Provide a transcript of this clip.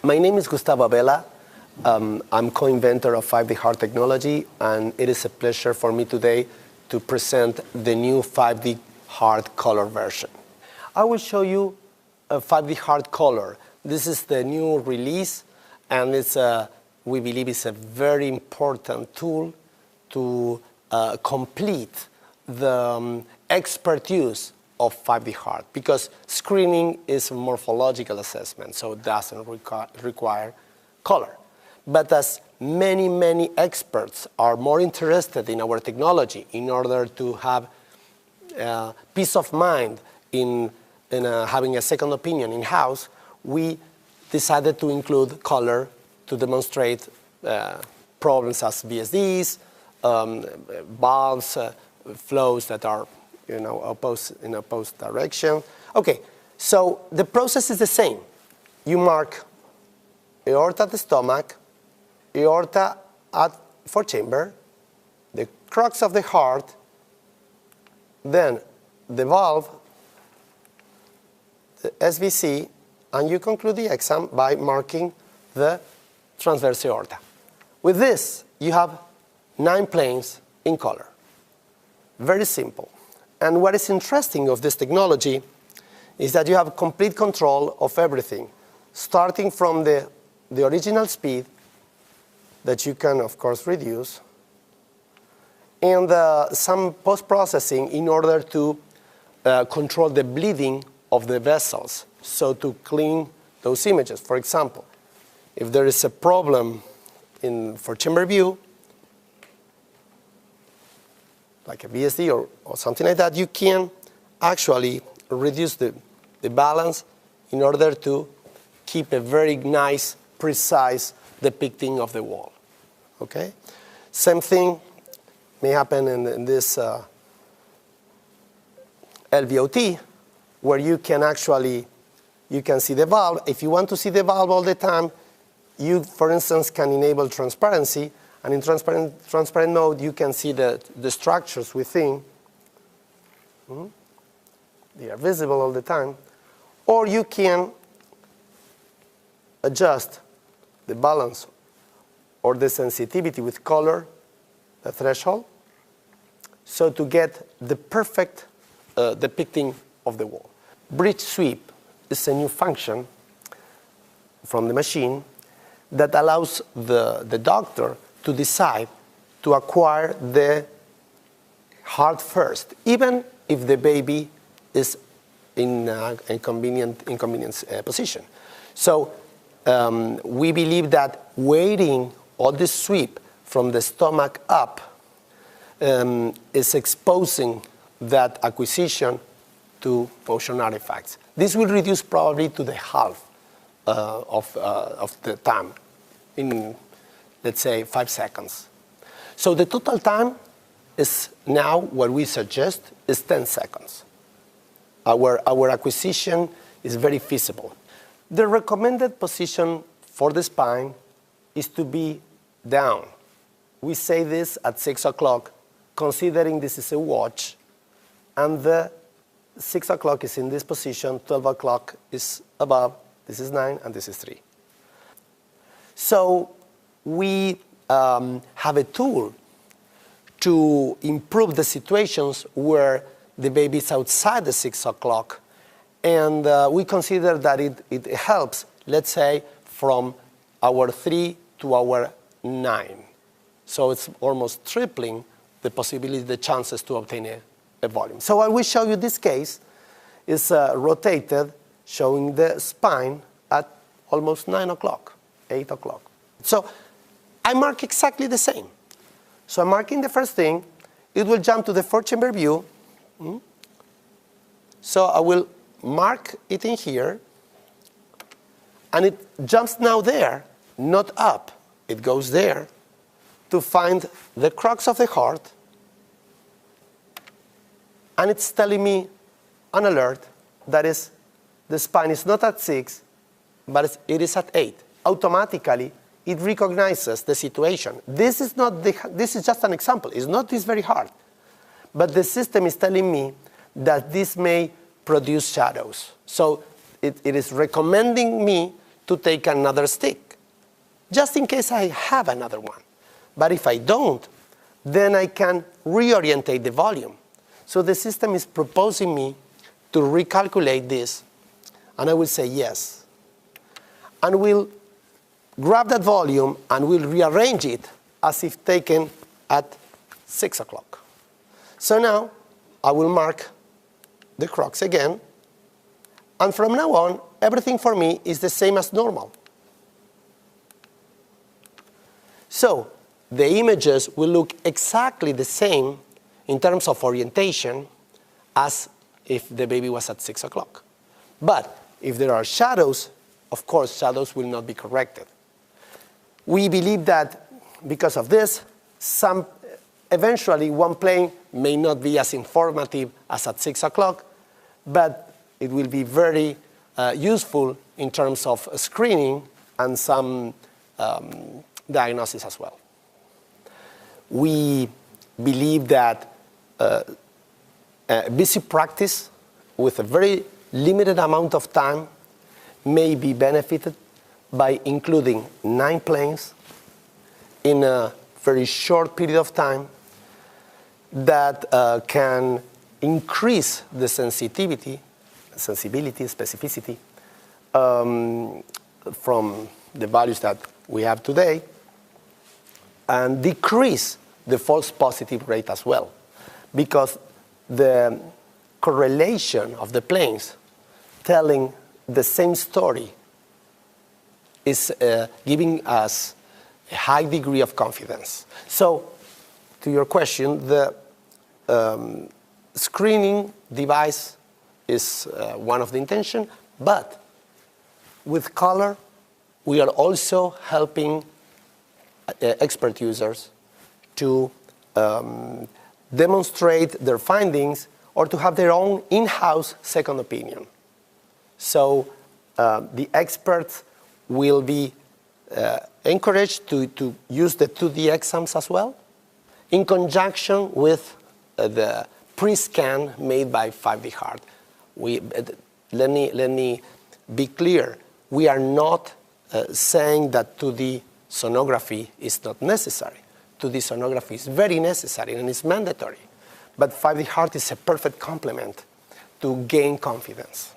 My name is Gustavo Abela. I'm co-inventor of 5D Heart technology, and it is a pleasure for me today to present the new 5D Heart color version. I will show you a 5D Heart color. This is the new release, and we believe it's a very important tool to complete the expert use of 5D Heart, because screening is a morphological assessment, so it doesn't require color. But as many experts are more interested in our technology in order to have peace of mind in having a second opinion in-house, we decided to include color to demonstrate problems as VSDs, valves, flows that are in opposed direction. Okay, so the process is the same. You mark aorta at the stomach, aorta at fourth chamber, the crux of the heart, then the valve, the SVC, and you conclude the exam by marking the transverse aorta. With this, you have 9 planes in color. Very simple. And what is interesting of this technology is that you have complete control of everything, starting from the original speed that you can, of course, reduce, and some post-processing in order to control the bleeding of the vessels, so to clean those images. For example, if there is a problem for chamber view, like a VSD or something like that, you can actually reduce the balance in order to keep a very nice, precise depicting of the wall. Okay? Same thing may happen in this LVOT, where you can see the valve. If you want to see the valve all the time, you, for instance, can enable transparency. And in transparent mode, you can see the structures within. They are visible all the time. Or you can adjust the balance or the sensitivity with color, the threshold, so to get the perfect depicting of the wall. Bridge sweep is a new function from the machine that allows the doctor to decide to acquire the heart first, even if the baby is in an inconvenient position. So we believe that waiting all this sweep from the stomach up is exposing that acquisition to motion artifacts. This will reduce probably to the half of the time, in, let's say, 5 seconds. So the total time is now, what we suggest, is 10 seconds. Our acquisition is very feasible. The recommended position for the spine is to be down. We say this at 6 o'clock, considering this is a watch, and the 6 o'clock is in this position, 12 o'clock is above, this is 9, and this is 3. So we have a tool to improve the situations where the baby is outside the 6 o'clock, and we consider that it helps, let's say, from hour 3 to hour 9. So it's almost tripling the possibility, the chances to obtain a volume. So I will show you this case is rotated, showing the spine at almost 9 o'clock, 8 o'clock. So I mark exactly the same. So I'm marking the first thing. It will jump to the fourth chamber view. So I will mark it in here. And it jumps now there, not up. It goes there to find the crux of the heart. And it's telling me an alert that is the spine is not at 6, but it is at 8. Automatically, it recognizes the situation. This is just an example. It's not this very hard. But the system is telling me that this may produce shadows. So it is recommending me to take another stick, just in case I have another one. But if I don't, then I can reorientate the volume. So the system is proposing me to recalculate this, and I will say yes. And we'll grab that volume and we'll rearrange it as if taken at 6 o'clock. So now I will mark the crocs again, and from now on, everything for me is the same as normal. So the images will look exactly the same in terms of orientation as if the baby was at 6 o'clock. But if there are shadows, of course, shadows will not be corrected. We believe that because of this, eventually one plane may not be as informative as at 6 o'clock, but it will be very useful in terms of screening and some diagnosis as well. We believe that a busy practice with a very limited amount of time may be benefited by including 9 planes in a very short period of time that can increase the sensibility, specificity from the values that we have today, and decrease the false positive rate as well, because the correlation of the planes telling the same story is giving us a high degree of confidence. So, to your question, the screening device is one of the intentions, but with color, we are also helping expert users to demonstrate their findings or to have their own in-house second opinion. So the experts will be encouraged to use the 2D exams as well, in conjunction with the pre-scan made by 5D Heart. Let me be clear. We are not saying that 2D sonography is not necessary. 2D sonography is very necessary and it's mandatory. But 5D Heart is a perfect complement to gain confidence.